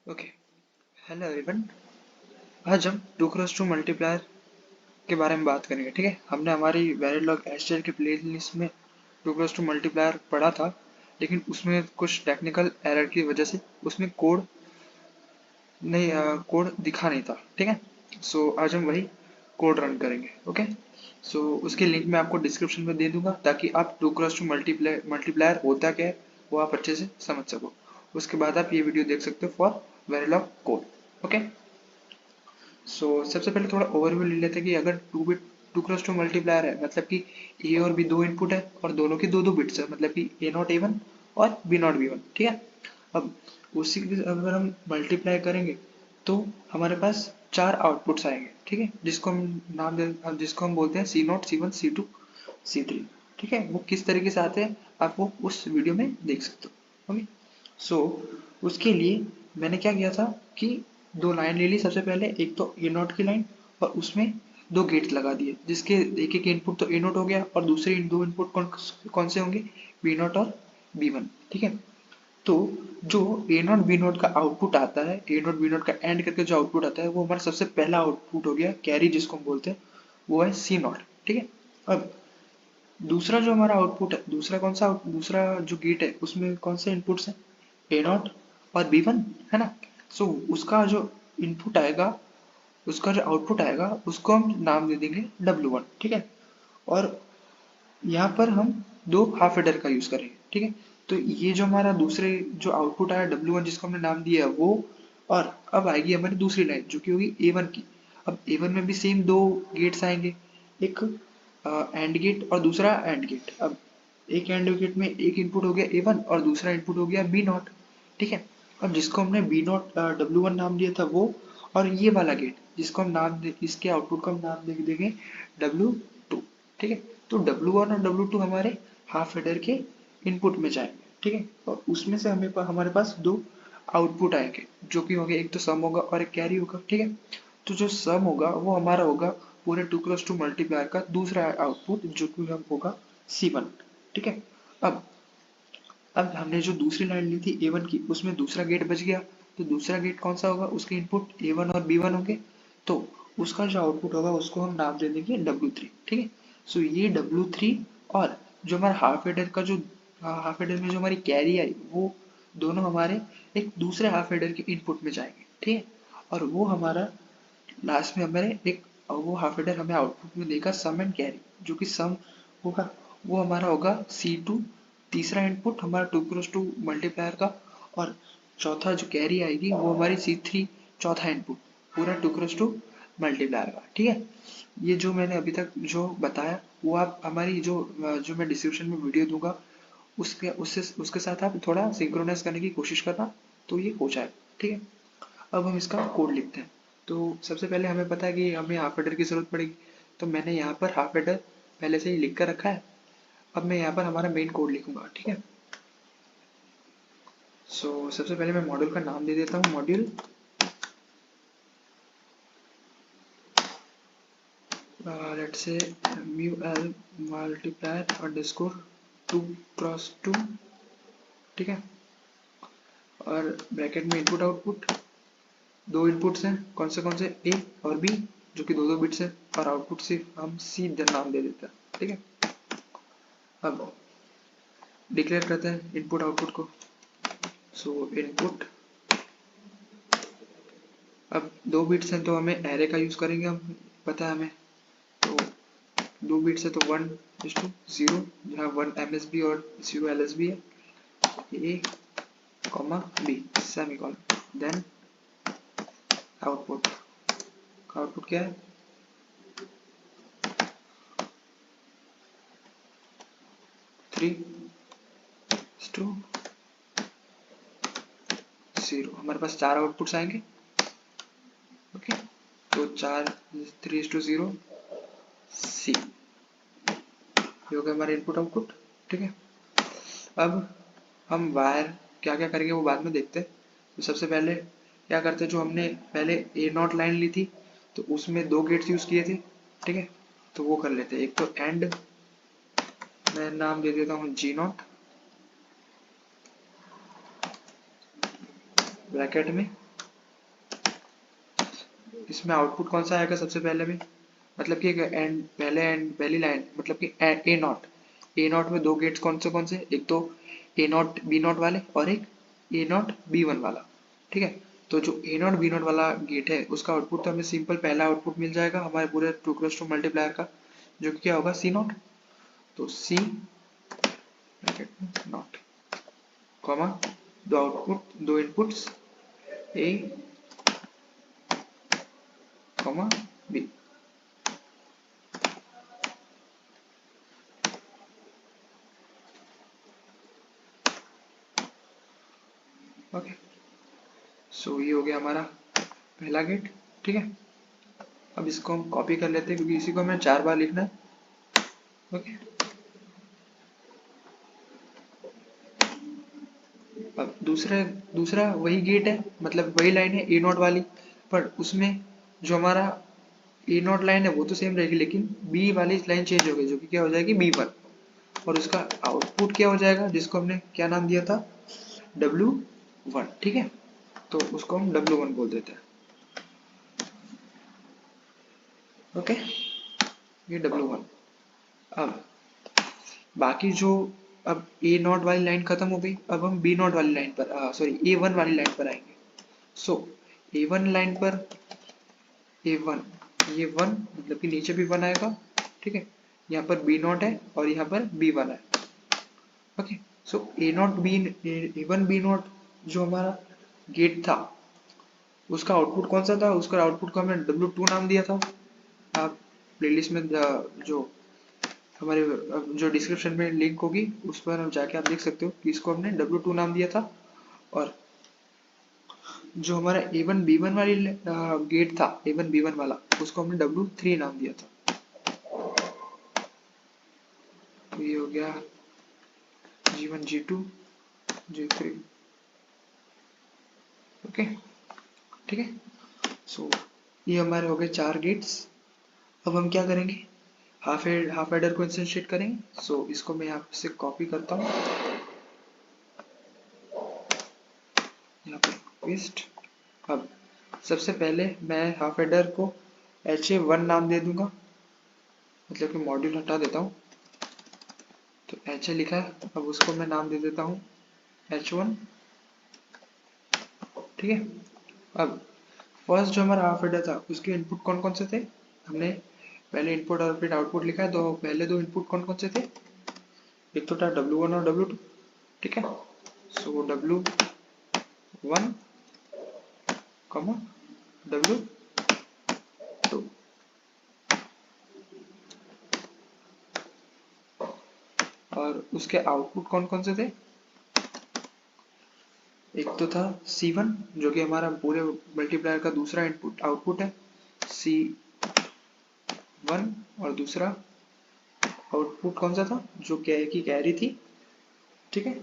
Okay. Hello everyone. आज हम to cross to multiplier के बारे में बात करेंगे। ठीक है, हमने हमारी वेरिलॉग एचटीएल की प्लेलिस्ट में टू क्रॉस टू मल्टीप्लायर पढ़ा था, लेकिन उसमें कुछ टेक्निकल एरर की वजह से उसमें कोड दिखा नहीं था। ठीक है, सो आज हम वही कोड रन करेंगे। ओके, सो उसकी लिंक मैं आपको डिस्क्रिप्शन में दे दूंगा ताकि आप टू क्रॉस टू मल्टीप्लायर होता क्या है वो आप अच्छे से समझ सको। उसके बाद आप ये वीडियो देख सकते हो फॉर वेरिलॉग कोड। ओके, सबसे पहले थोड़ा ओवरव्यू ले लेते हैं कि अगर टू क्रॉस टू मल्टीप्लायर है, मतलब कि ए और बी दो इनपुट है और दोनों की दो दो बिट्स है, मतलब कि ए नॉट ए वन और बी नॉट बी वन। ठीक है, अब उसी के अगर हम मल्टीप्लाई करेंगे तो हमारे पास चार आउटपुट्स आएंगे। ठीक है, जिसको हम बोलते हैं C naught, C one, C two, C three. ठीक है, वो किस तरीके से आते हैं आप वो उस वीडियो में देख सकते हो। ओके, सो उसके लिए मैंने क्या किया था कि दो लाइन ले ली। सबसे पहले एक तो ए नॉट की लाइन और उसमें दो गेट्स लगा दिए, जिसके एक एक इनपुट तो ए नॉट हो गया और दूसरे दो इनपुट कौन से होंगे, बी नॉट और बी वन। ठीक है, तो जो ए नॉट बी नॉट का आउटपुट आता है, ए नॉट बी नॉट का एंड करके जो आउटपुट आता है वो हमारा सबसे पहला आउटपुट हो गया, कैरी जिसको हम बोलते हैं, वो है सी नॉट। ठीक है, अब दूसरा जो हमारा आउटपुट है, दूसरा कौन सा दूसरा जो गेट है उसमें कौन से इनपुट्स हैं, ए नॉट और बी वन, है ना। उसका जो इनपुट आएगा, उसका जो आउटपुट आएगा उसको हम नाम दे देंगे W1। ठीक है, और यहाँ पर हम दो हाफ एडर का यूज करेंगे। ठीक है, तो ये जो हमारा दूसरे जो आउटपुट आया W1 जिसको हमने नाम दिया है वो, और अब आएगी हमारी दूसरी लाइन जो कि होगी A1 की। अब A1 में भी सेम दो गेट्स आएंगे, एक एंड गेट और दूसरा एंड गेट। अब एक एंड गेट में एक इनपुट हो गया A1 और दूसरा इनपुट हो गया बी नॉट। ठीक है, अब जिसको हमने बी नॉट W1 नाम दिया था वो, और ये वाला गेट जिसको हम नाम दे, इसके आउटपुट को हम नाम दे देंगे W2। ठीक है, तो W1 और W2 हमारे हाफ एडर के इनपुट में जाएंगे। ठीक है, और उसमें से हमारे पास दो आउटपुट आएंगे जो कि होंगे, एक तो सम होगा और एक कैरी होगा। ठीक है, तो जो सम होगा वो हमारा होगा पूरे टू क्रॉस टू मल्टीप्लायर का दूसरा आउटपुट जो कि हम होगा C1। ठीक है, अब अब हमने जो दूसरी लाइन ली थी A1 की, उसमें दूसरा गेट बच गया। तो दूसरा गेट कौन सा होगा, उसके इनपुट A1 और B1 होंगे। तो उसका जो आउटपुट होगा उसको हम नाम दे देंगे W3। ठीक है, ये W3 और जो हमारा हाफ एडर का जो हाफ एडर में जो हमारी कैरी आई वो दोनों हमारे एक दूसरे हाफ एडर के इनपुट में जाएंगे। ठीक है, और वो हमारा लास्ट में हमारे एक वो हाफ एडर हमें आउटपुट में देगा सम एंड कैरी, जो कि सम होगा वो हमारा होगा C2, तीसरा इनपुट हमारा टू क्रॉस टू मल्टीप्लायर का, और चौथा जो कैरी आएगी वो हमारी C3, चौथा इनपुट पूरा टू क्रॉस टू मल्टीप्लायर का। ठीक है, ये जो मैंने अभी तक जो बताया वो आप हमारी जो मैं डिस्क्रिप्शन में वीडियो दूंगा उसके साथ आप थोड़ा सिंक्रोनाइज करने की कोशिश करना, तो ये हो जाए। ठीक है, अब हम इसका कोड लिखते हैं। तो सबसे पहले हमें पता है कि हमें हाफ एडर की ज़रूरत पड़ेगी, तो मैंने यहाँ पर हाफ एडर पहले से ही लिख कर रखा है। अब मैं यहाँ पर हमारा मेन कोड लिखूंगा। ठीक है, सबसे पहले मैं मॉड्यूल का नाम दे देता हूँ, मॉड्यूल लेट्स से MUL multiplier underscore two cross two. ठीक है, और ब्रैकेट में इनपुट आउटपुट, दो इनपुट्स हैं कौन से ए और बी, जो कि दो दो बिट्स हैं, और आउटपुट सिर्फ हम सी नाम दे देते हैं। ठीक है, अब डिक्लेयर करते हैं इनपुट आउटपुट को। इनपुट, अब दो बिट्स हैं तो हमें एरे का यूज करेंगे, हम पता है हमें। तो दो बिट्स है तो 1:0, जहाँ 1 MSB और 0 LSB है, A comma B semicolon. Then output, output क्या है, 3:0। हमारे पास चार आउटपुट्स आएंगे। ओके, तो 3:0 सी, ये हो गया हमारा इनपुट आउटपुट। ठीक है, अब हम वायर क्या क्या करेंगे वो बाद में देखते हैं। तो सबसे पहले क्या करते हैं, जो हमने पहले ए नॉट लाइन ली थी तो उसमें दो गेट्स यूज किए थे। ठीक है, तो वो कर लेते हैं। एक तो एंड, मैं नाम दे देता हूँ G0 ब्रैकेट में, इसमें आउटपुट कौन सा आएगा सबसे पहले में, मतलब कि पहली लाइन मतलब कि ए नॉट में दो गेट्स कौन से, एक तो ए नॉट बी नॉट वाले और एक ए नॉट बी वन वाला, ठीक है। तो जो ए नॉट बी नॉट वाला गेट है उसका आउटपुट तो हमें सिंपल पहला आउटपुट मिल जाएगा हमारे पूरे टू क्रॉस टू मल्टीप्लायर का, जो कि क्या होगा सी नॉट। तो सी नॉट कॉमा दो इनपुट्स ए कॉमा बी। ओके, सो ये हो गया हमारा पहला गेट, ठीक है। अब इसको हम कॉपी कर लेते हैं क्योंकि इसी को हमें 4 बार लिखना है। ओके, अब दूसरा वही गेट है, मतलब वही लाइन है ए नॉट वाली, पर उसमें जो हमारा ए नॉट लाइन है वो तो सेम रहेगी, लेकिन बी वाली लाइन चेंज हो गई, जो कि क्या हो जाएगी बी वन, और उसका आउटपुट क्या हो जाएगा जिसको हमने क्या नाम दिया था W1, ठीक है। तो उसको हम W1 बोल देते हैं। ओके, ये W1। अब बाकी जो, अब ए नॉट वाली लाइन खत्म हो गई, अब हम बी नॉट वाली लाइन पर सॉरी ए वन वाली लाइन पर आएंगे। सो ए वन लाइन पर ए वन, ये वन मतलब कि नीचे भी वन आएगा, ठीक है। यहाँ पर बी नॉट है और यहाँ पर बी वन है। Okay, so a one b not जो हमारा गेट था उसका आउटपुट कौन सा था, उसका आउटपुट को हमने W2 नाम दिया था। आप प्लेलिस्ट में जो हमारे जो डिस्क्रिप्शन में लिंक होगी उस पर जाके आप देख सकते हो कि इसको हमने W2 नाम दिया था, और जो हमारा A1 B1 वाली गेट था A1 B1 वाला, उसको हमने W3 नाम दिया था। तो ये हो गया G1 G2 G3। ओके, ठीक है। सो ये हमारे हो गए 4 गेट्स। अब हम क्या करेंगे, हाफ एडर को इंस्टेंशिएट करेंगे। सो इसको मैं यहाँ से कॉपी करता हूँ, यहाँ पे पेस्ट। अब सबसे पहले मैं हाफ एडर को HA1 नाम दे दूंगा, मतलब कि मॉड्यूल हटा देता हूँ। तो HA लिखा है, अब उसको मैं नाम दे देता हूँ H1, ठीक है। अब फर्स्ट जो हमारा हाफ एडर था उसके इनपुट कौन कौन से थे, हमने पहले इनपुट और फिर आउटपुट लिखा है। तो पहले दो इनपुट कौन कौन से थे, एक तो था W1 और W2, ठीक है। सो W1 कॉमा W2, और उसके आउटपुट कौन कौन से थे, एक तो था C1 जो कि हमारा पूरे मल्टीप्लायर का दूसरा इनपुट आउटपुट है C1, और दूसरा आउटपुट कौन सा था जो की कैरी थी, ठीक है,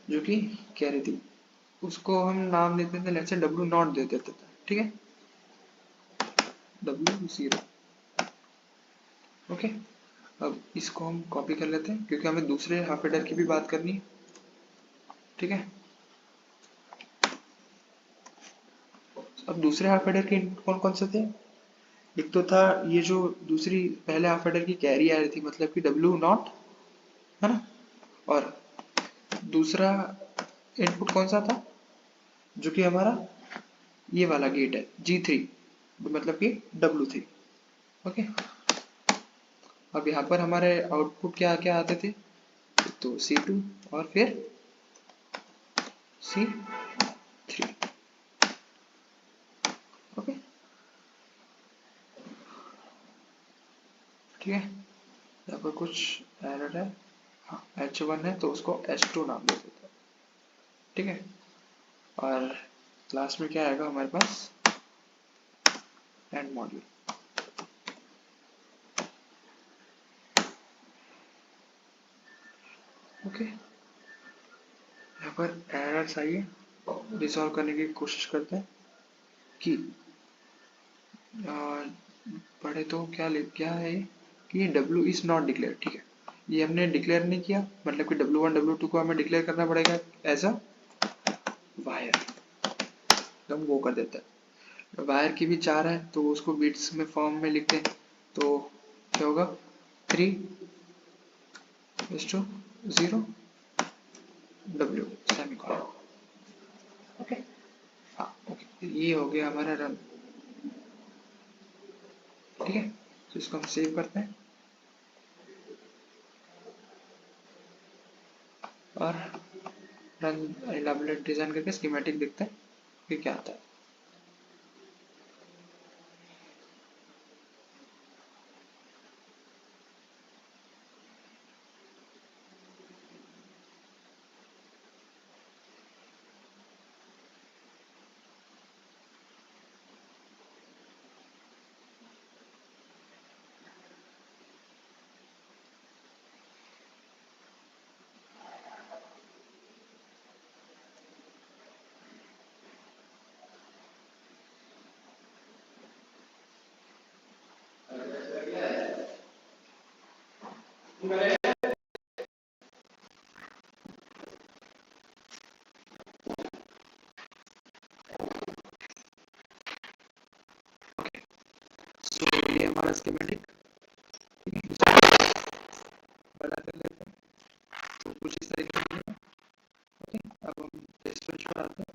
जो कि कैरी थी, उसको हम नाम देते थे लेट्स से W0 दे देते थे, ठीक है, W0। ओके, अब इसको हम कॉपी कर लेते हैं क्योंकि हमें दूसरे हाफ एडर की भी बात करनी है, ठीक है। अब दूसरे हाफ एडर के इनपुट कौन कौन से थे, एक तो था ये जो दूसरी पहले हाफ एडर की कैरी आ रही थी, मतलब कि W0, है ना, और दूसरा इनपुट कौन सा था जो कि हमारा ये वाला गेट है G3, मतलब कि W3। ओके, अब यहाँ पर हमारे आउटपुट क्या क्या आते थे, तो C2 और फिर C3। ओके, ठीक है। यहाँ पर कुछ एरर है, हाँ H1 है तो उसको H2 नाम दे देते हैं, ठीक है। और लास्ट में क्या आएगा हमारे पास, एंड मॉड्यूल। ओके, यहाँ पर एरर्स आई है, रिजॉल्व करने की कोशिश करते हैं कि पढ़े तो क्या है कि W इज नॉट डिक्लेयर, ठीक है। ये हमने डिक्लेयर नहीं किया, मतलब कि W1 W2 को हमें डिक्लेयर करना पड़ेगा एज अ वायर, तो हम वो कर देते हैं। वायर की भी 4 है तो उसको बिट्स में फॉर्म में लिखते हैं, तो क्या होगा 3:0 W सेमीकोलन। ओके, हाँ ओके, ये हो गया हमारा रन। ठीक है, तो इसको हम सेव करते हैं और रन एलाबोरेट डिजाइन करके स्कीमेटिक देखते हैं कि क्या आता है। सो ये हमारा स्कीमेटिक, ठीक है, इसको बड़ा कर लेते हैं तो कुछ इस तरीके से। ओके, अब हम टेस्ट स्विच पर आते हैं।